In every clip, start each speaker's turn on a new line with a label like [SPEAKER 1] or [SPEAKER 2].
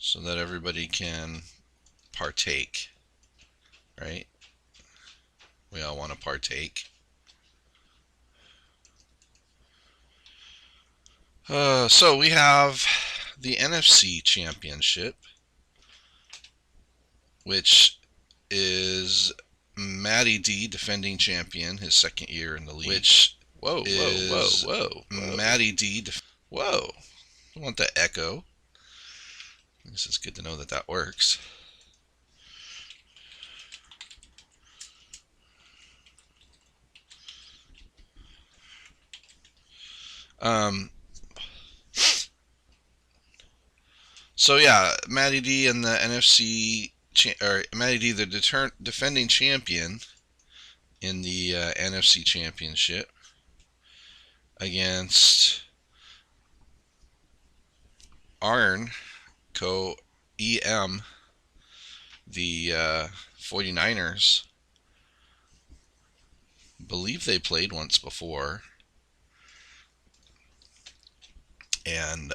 [SPEAKER 1] so that everybody can partake, right? We all want to partake. So we have the NFC Championship, which is MattyD defending champion, his second year in the league. Which
[SPEAKER 2] Whoa, whoa, whoa, whoa, whoa.
[SPEAKER 1] MattyD. Whoa, I want that echo. This is good to know that that works. So yeah, MattyD and the NFC, or MattyD, the defending champion in the NFC Championship against arncoEM, the 49ers. Believe they played once before, and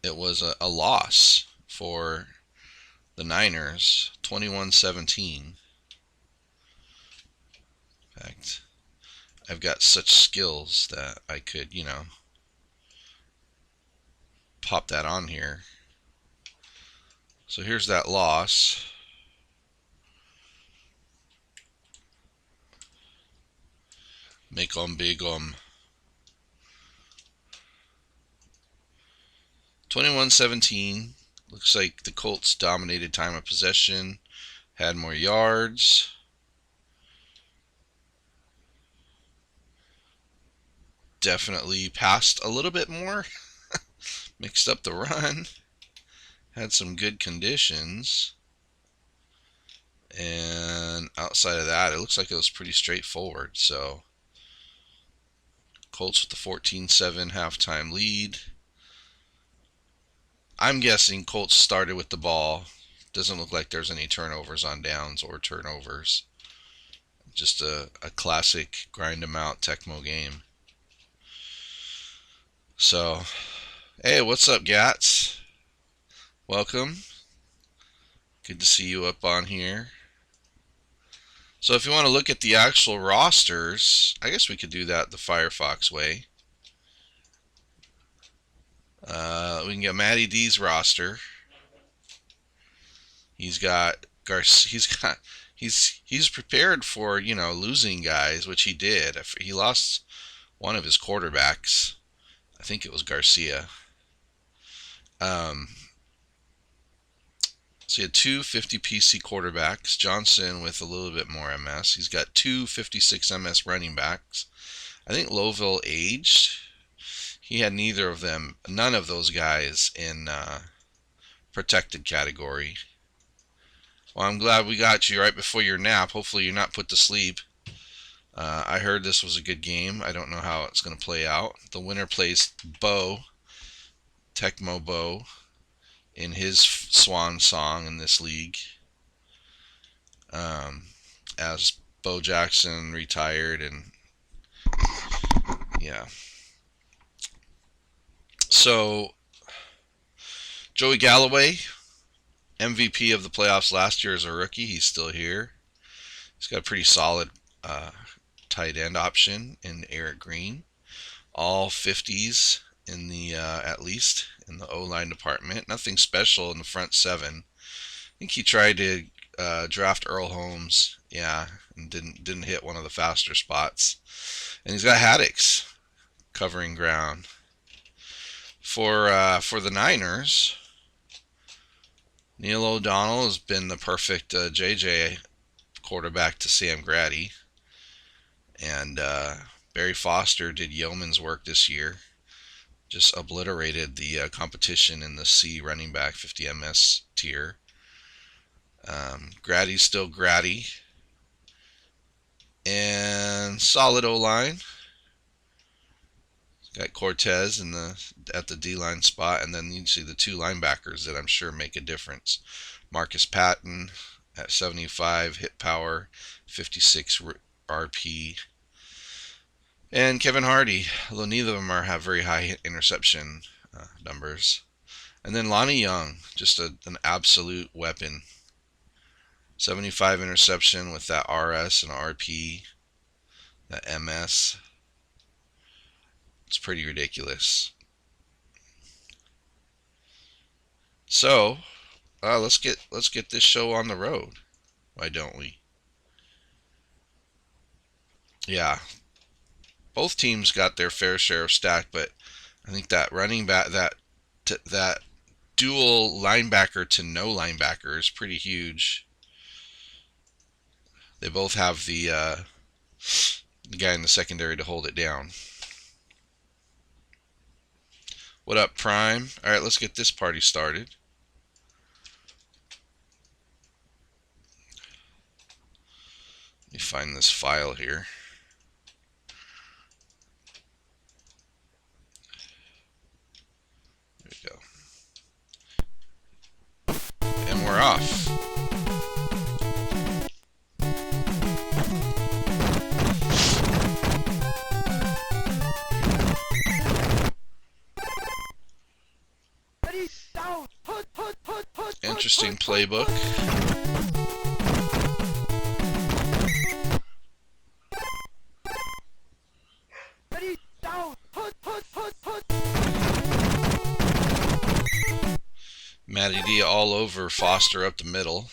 [SPEAKER 1] it was a loss for the Niners, 21-17. In fact, I've got such skills that I could, pop that on here. So here's that loss. Make 'em big 21-17. Looks like the Colts dominated time of possession, had more yards. Definitely passed a little bit more. Mixed up the run. Had some good conditions. And outside of that, it looks like it was pretty straightforward. So Colts with the 14-7 halftime lead. I'm guessing Colts started with the ball. Doesn't look like there's any turnovers on downs or turnovers. Just a classic grind 'em out Tecmo game. So, hey, what's up, Gats? Welcome. Good to see you up on here. So if you want to look at the actual rosters, I guess we could do that the Firefox way. We can get MattyD's roster. He's prepared for, losing guys, which he did. He lost one of his quarterbacks. I think it was Garcia. So he had two 50 PC quarterbacks. Johnson with a little bit more MS. He's got two 56 MS running backs. I think Lowville aged. He had none of those guys in protected category. Well, I'm glad we got you right before your nap. Hopefully you're not put to sleep. I heard this was a good game. I don't know how it's going to play out. The winner plays Tecmo Bo, in his swan song in this league. As Bo Jackson retired, and yeah. So Joey Galloway, MVP of the playoffs last year as a rookie. He's still here. He's got a pretty solid tight end option in Eric Green. All 50s in the at least in the O-line department. Nothing special in the front seven. I think he tried to draft Earl Holmes, and didn't hit one of the faster spots. And he's got Haddix covering ground. For the Niners, Neil O'Donnell has been the perfect JJ quarterback to Sam Grady, and Barry Foster did yeoman's work this year. Just obliterated the competition in the C running back 50 MS tier. Grady's still Grady. And solid O-line. Got Cortez at the D-line spot, and then you see the two linebackers that I'm sure make a difference. Marcus Patton at 75 hit power, 56 RP. And Kevin Hardy, although neither of them have very high interception numbers. And then Lonnie Young, just an absolute weapon. 75 interception with that RS and RP, that MS. It's pretty ridiculous. So, let's get this show on the road. Why don't we? Yeah, both teams got their fair share of stack, but I think that running back, that dual linebacker to no linebacker is pretty huge. They both have the guy in the secondary to hold it down. What up, Prime? All right, let's get this party started. Let me find this file here. There we go. And we're off. Interesting playbook. MattyD all over Foster up the middle.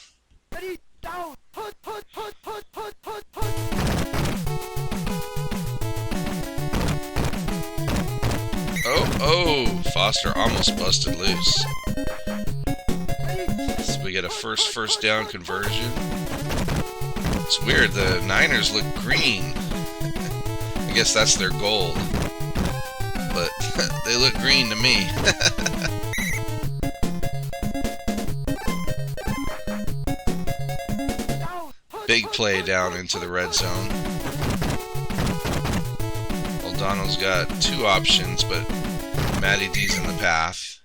[SPEAKER 1] Oh, Foster almost busted loose. So we get a first down conversion. It's weird, the Niners look green. I guess that's their gold. But they look green to me. Big play down into the red zone. O'Donnell's got two options, but MattyD's in the path.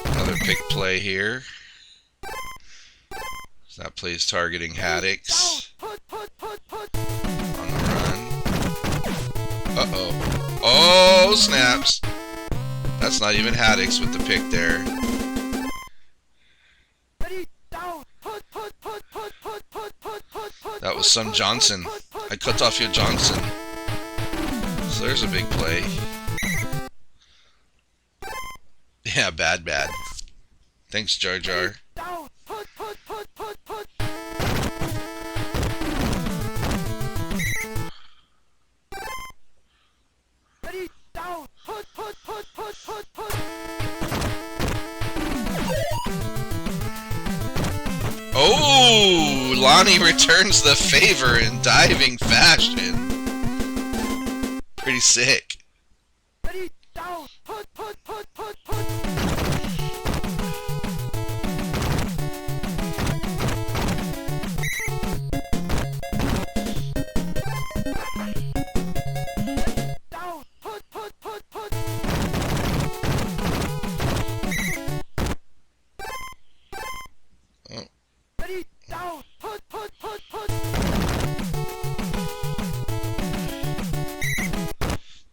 [SPEAKER 1] Another pick play here. So that play's targeting Haddix. On the run. Uh-oh. Oh, snaps. That's not even Haddix with the pick there. That was some Johnson. I cut off your Johnson. So there's a big play. Yeah, bad. Thanks, Jar Jar. Oh, Lonnie returns the favor in diving fashion. Pretty sick.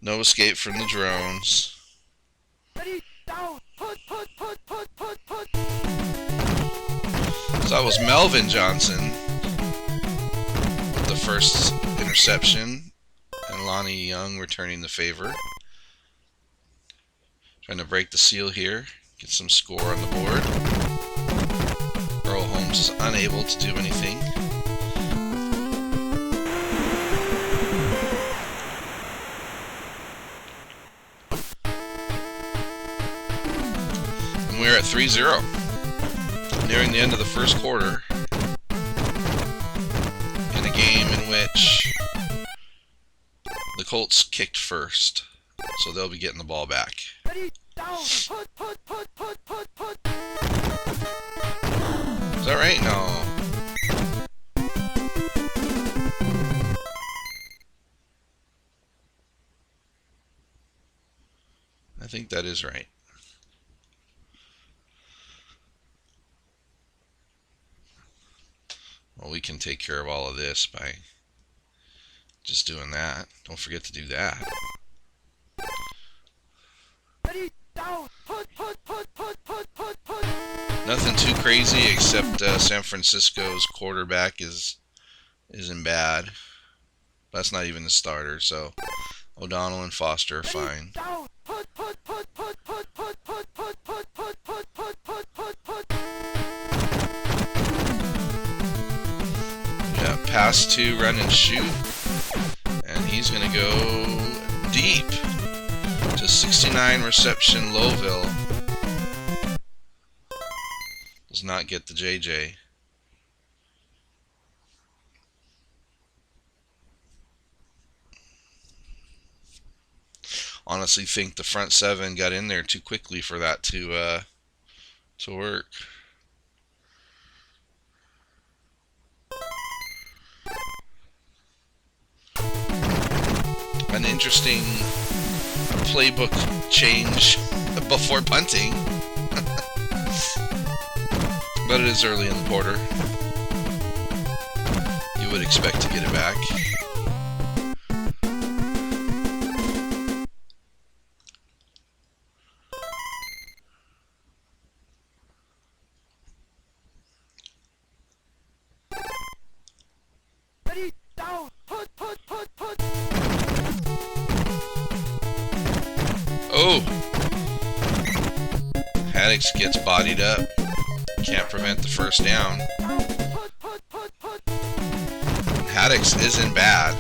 [SPEAKER 1] No escape from the drones. So that was Melvin Johnson with the first interception, and Lonnie Young returning the favor. Trying to break the seal here, get some score on the board. Earl Holmes is unable to do anything. And we're at 3-0, nearing the end of the first quarter, in a game in which the Colts kicked first, so they'll be getting the ball back. Is that right? No. I think that is right. Well, we can take care of all of this by just doing that. Don't forget to do that. Nothing too crazy except San Francisco's quarterback isn't bad. That's not even the starter, so O'Donnell and Foster are fine. Yeah, pass to run and shoot. And he's going to go deep to 69 reception Lowville. Does not get the JJ. Honestly think the front seven got in there too quickly for that to work. An interesting playbook change before punting. But it is early in the quarter. You would expect to get it back. Oh! Haddix gets bodied up. Can't prevent the first down. Haddix isn't bad.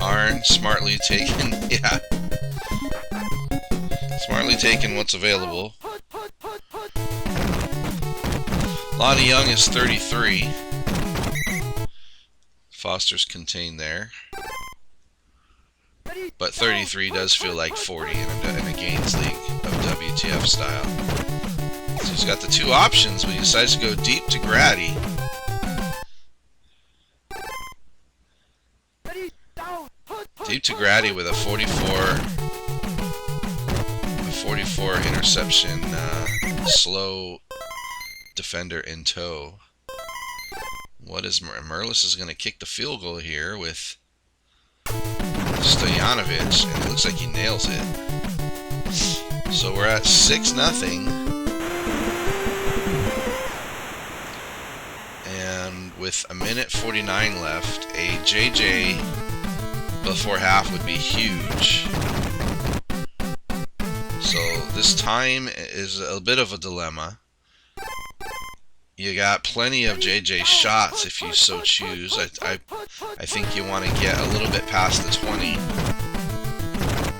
[SPEAKER 1] Arn smartly taking, yeah. Smartly taking what's available. Lonnie Young is 33. Foster's contained there. But 33 does feel like 40 in a Gaines League of WTF style. So he's got the two options, but he decides to go deep to Grady. Deep to Grady with a 44 interception, slow defender in tow. What is Merlis is going to kick the field goal here with Stojanovic, and it looks like he nails it. So we're at 6-0. And with a minute 49 left, a JJ before half would be huge. So this time is a bit of a dilemma. You got plenty of JJ shots if you so choose. I think you want to get a little bit past the 20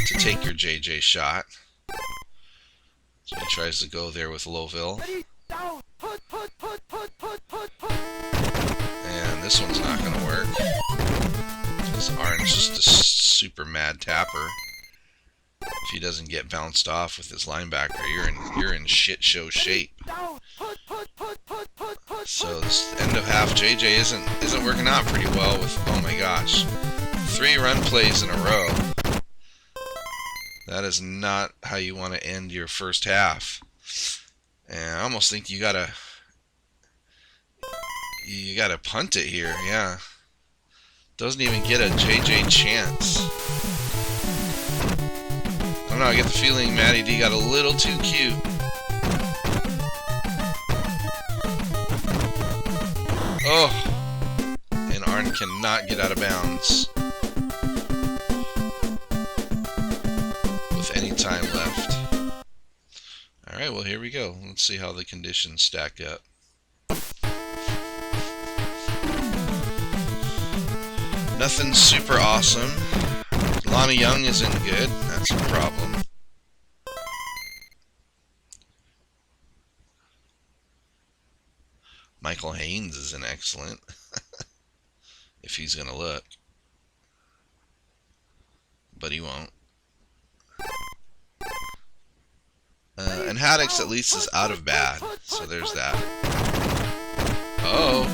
[SPEAKER 1] to take your JJ shot. So he tries to go there with Lowville. And this one's not going to work. Because Arn's just a super mad tapper. If he doesn't get bounced off with his linebacker, you're in shit show shape. So this end of half, JJ isn't working out pretty well with, oh my gosh, 3 run plays in a row. That is not how you want to end your first half. And I almost think you gotta punt it here. Yeah, doesn't even get a JJ chance. I don't know, I get the feeling MattyD got a little too cute. Oh! And Arn cannot get out of bounds with any time left. Alright, well here we go. Let's see how the conditions stack up. Nothing super awesome. Lonnie Young isn't good. That's a problem. Michael Haynes isn't excellent. If he's going to look. But he won't. And Haddix at least is out of bad. So there's that. Oh.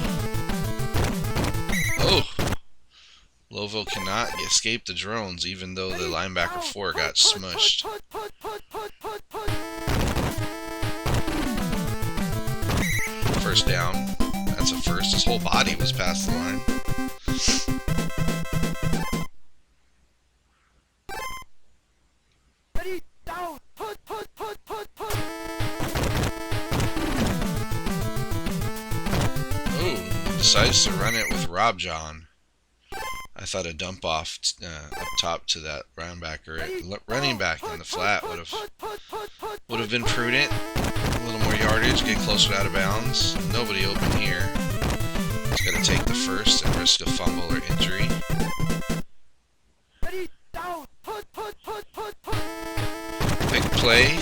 [SPEAKER 1] Oh. Lowville cannot escape the drones, even though the linebacker 4 got smushed. first down. That's a first. His whole body was past the line. Ooh, decides to run it with Rob John. I thought a dump off up top to that running back in the flat would have been prudent. A little more yardage, get closer out of bounds. Nobody open here. He's got to take the first and risk a fumble or injury. Big play.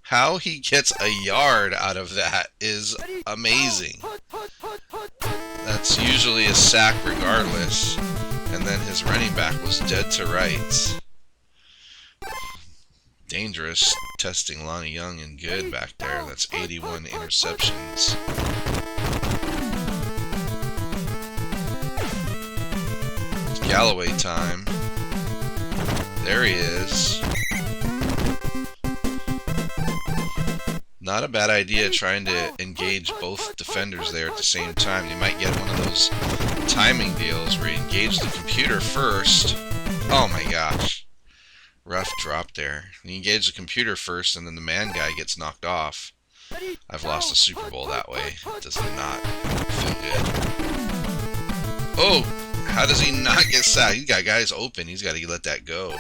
[SPEAKER 1] How he gets a yard out of that is amazing. That's usually a sack regardless. And then his running back was dead to rights. Dangerous. Testing Lonnie Young and good back there. That's 81 interceptions. It's Galloway time. There he is. Not a bad idea trying to engage both defenders there at the same time. You might get one of those timing deals where you engage the computer first. Oh my gosh. Rough drop there. You engage the computer first and then the man guy gets knocked off. I've lost a Super Bowl that way. It does not feel good. Oh, how does he not get sacked? He's got guys open. He's got to let that go.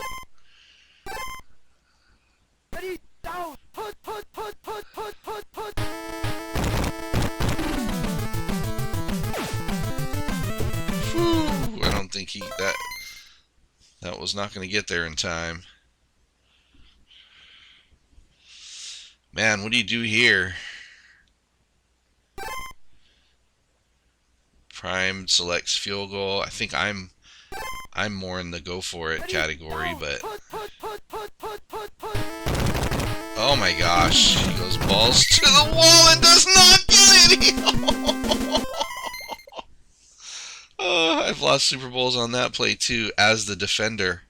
[SPEAKER 1] Whew, I don't think that was not going to get there in time. Man, what do you do here? Prime selects field goal. I think I'm more in the go for it category, but oh my gosh, he goes balls to the wall and does not get it. Oh, I've lost Super Bowls on that play too as the defender,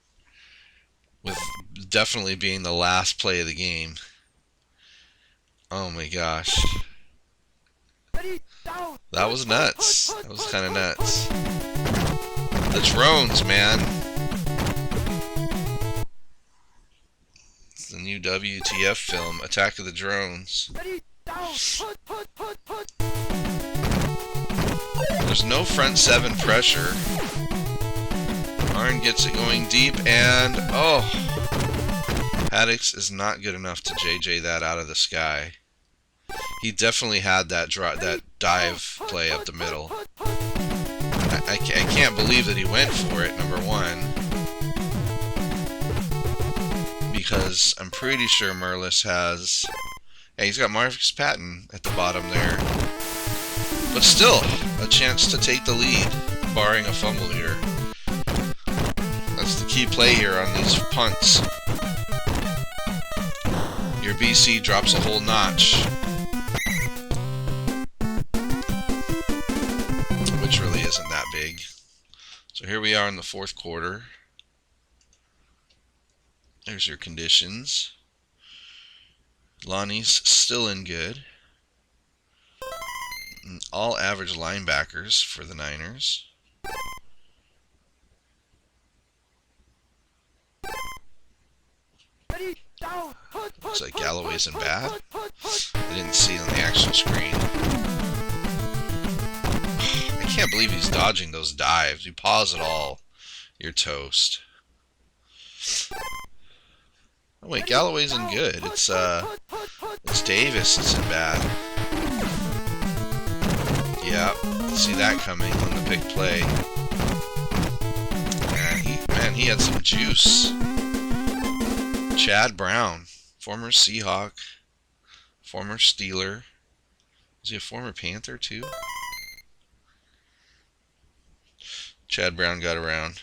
[SPEAKER 1] with definitely being the last play of the game. Oh my gosh. That was nuts. That was kind of nuts. The drones, man. It's the new WTF film, Attack of the Drones. There's no front seven pressure. Arn gets it going deep, and oh, Haddix is not good enough to JJ that out of the sky. He definitely had that dive play up the middle. I can't believe that he went for it, number one. Because I'm pretty sure Merlis has... Hey, he's got Marcus Patton at the bottom there. But still, a chance to take the lead, barring a fumble here. That's the key play here on these punts. Your BC drops a whole notch. Which really isn't that big. So here we are in the fourth quarter. There's your conditions. Lonnie's still in good. All average linebackers for the Niners. Looks like Galloway isn't bad. I didn't see it on the actual screen. I can't believe he's dodging those dives. You pause it all, you're toast. Oh wait, Galloway's in good. It's Davis that's in bad. Yeah, see that coming on the big play. Man, he had some juice. Chad Brown, former Seahawk, former Steeler. Was he a former Panther too? Chad Brown got around.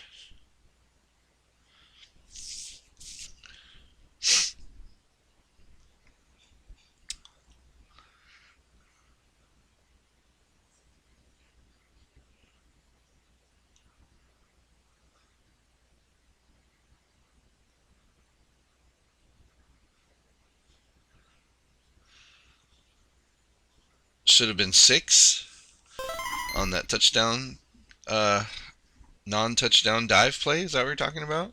[SPEAKER 1] should have been 6 on that touchdown, non-touchdown dive play. Is that what we're talking about?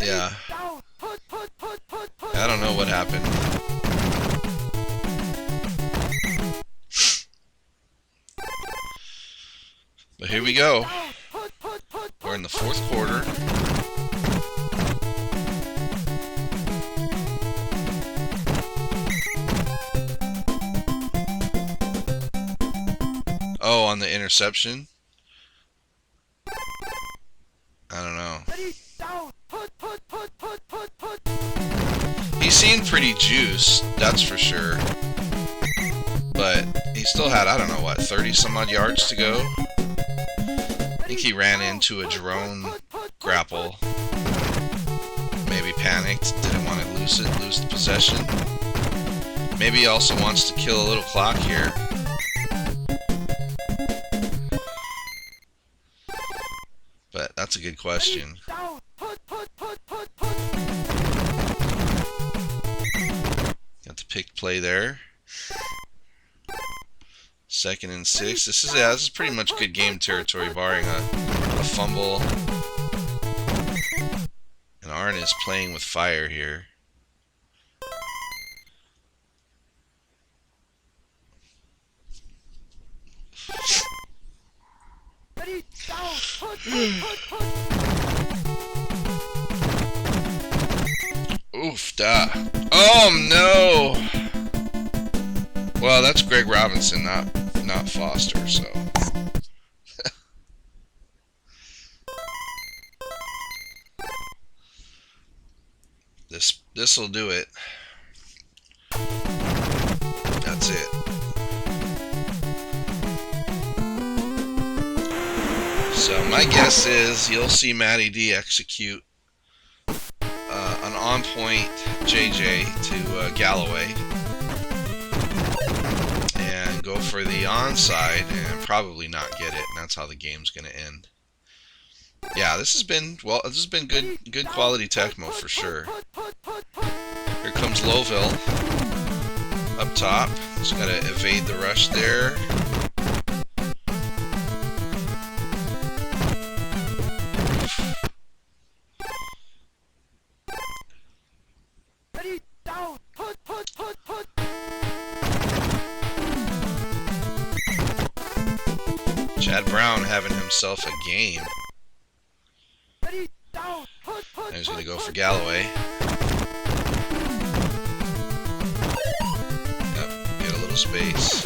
[SPEAKER 1] Yeah. I don't know what happened. But here we go. We're in the 4th quarter. Oh, on the interception? I don't know. He seemed pretty juiced, that's for sure. But he still had, I don't know what, 30 some odd yards to go. I think he ran into a drone grapple. Maybe panicked, didn't want to lose the possession. Maybe he also wants to kill a little clock here. But that's a good question. Got the pick play there. 2nd and 6. This is pretty much good game territory, barring a fumble. And Arn is playing with fire here. Oof, da. Oh no! Well, that's Greg Robinson, not Foster, so. This'll do it. That's it. So my guess is you'll see MattyD execute an on-point JJ to Galloway and go for the onside and probably not get it, and that's how the game's going to end. Yeah, this has been good quality Tecmo for sure. Here comes Lowville up top. Just got to evade the rush there. Chad Brown having himself a game. Now he's going to go for Galloway. Yep, get a little space.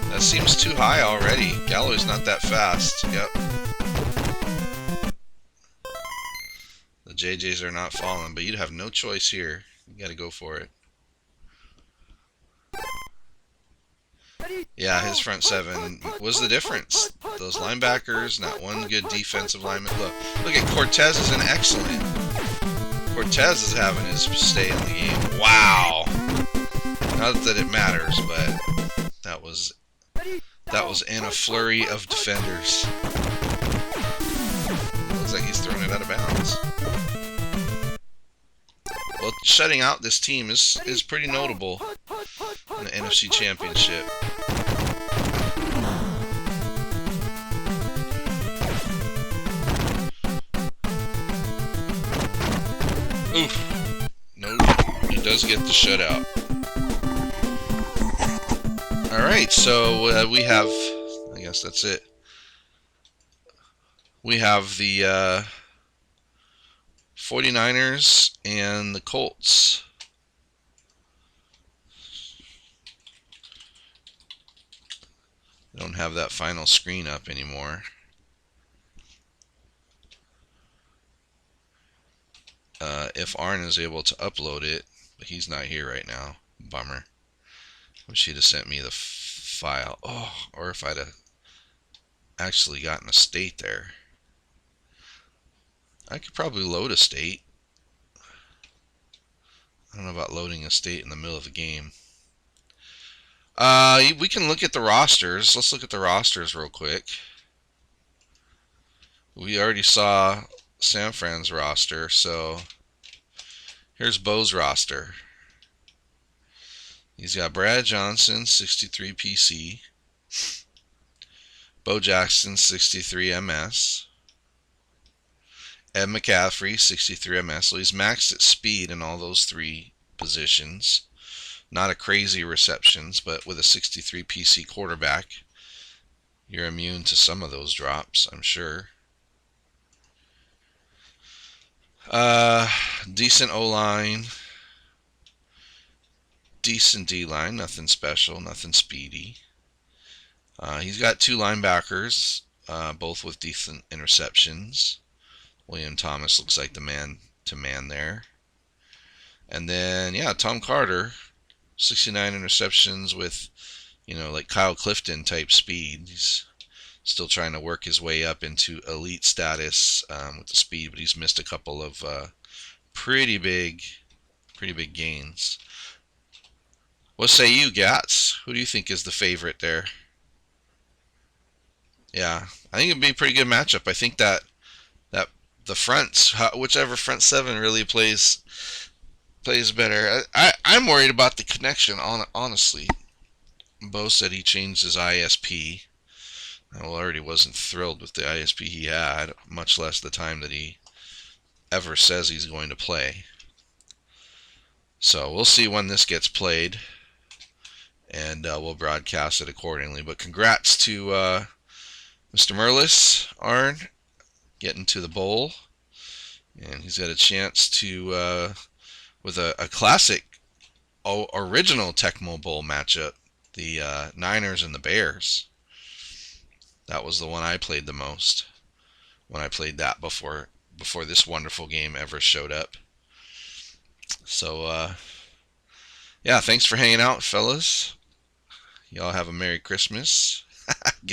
[SPEAKER 1] That seems too high already. Galloway's not that fast. Yep. The JJs are not falling, but you'd have no choice here. You got to go for it. Yeah, his front 7 was the difference. Those linebackers, not one good defensive lineman. Look at Cortez is an excellent. Cortez is having his stay in the game. Wow. Not that it matters, but that was in a flurry of defenders. Looks like he's throwing it out of bounds. Well, shutting out this team is pretty notable in the NFC Championship. Oof. No, he does get the shutout. Alright, so we have, I guess that's it. We have the 49ers and the Colts. I don't have that final screen up anymore. If Arn is able to upload it, but he's not here right now. Bummer. Wish he'd have sent me the file. Oh, or if I'd have actually gotten a state there. I could probably load a state. I don't know about loading a state in the middle of a game. We can look at the rosters. Let's look at the rosters real quick. We already saw San Fran's roster, so Here's Bo's roster. He's got Brad Johnson, 63 PC. Bo Jackson, 63 MS. Ed McCaffrey, 63 MS. So he's maxed at speed in all those three positions. Not a crazy receptions, but with a 63 PC quarterback, you're immune to some of those drops, I'm sure. Decent O-line. Decent D-line. Nothing special, nothing speedy. He's got two linebackers, both with decent interceptions. William Thomas looks like the man to man there. And then, yeah, Tom Carter, 69 interceptions with, like Kyle Clifton type speed. He's still trying to work his way up into elite status with the speed, but he's missed a couple of pretty big gains. What say you, Gats? Who do you think is the favorite there? Yeah, I think it'd be a pretty good matchup. I think that the fronts, whichever front seven really plays better. I'm worried about the connection. Honestly, Bo said he changed his ISP. I already wasn't thrilled with the ISP he had, much less the time that he ever says he's going to play. So we'll see when this gets played, and we'll broadcast it accordingly. But congrats to Mr. Merlis, Arn, getting to the bowl. And he's got a chance to, with a classic, original Tecmo Bowl matchup, the Niners and the Bears. That was the one I played the most when I played that before this wonderful game ever showed up. So, yeah, thanks for hanging out, fellas. Y'all have a Merry Christmas. Get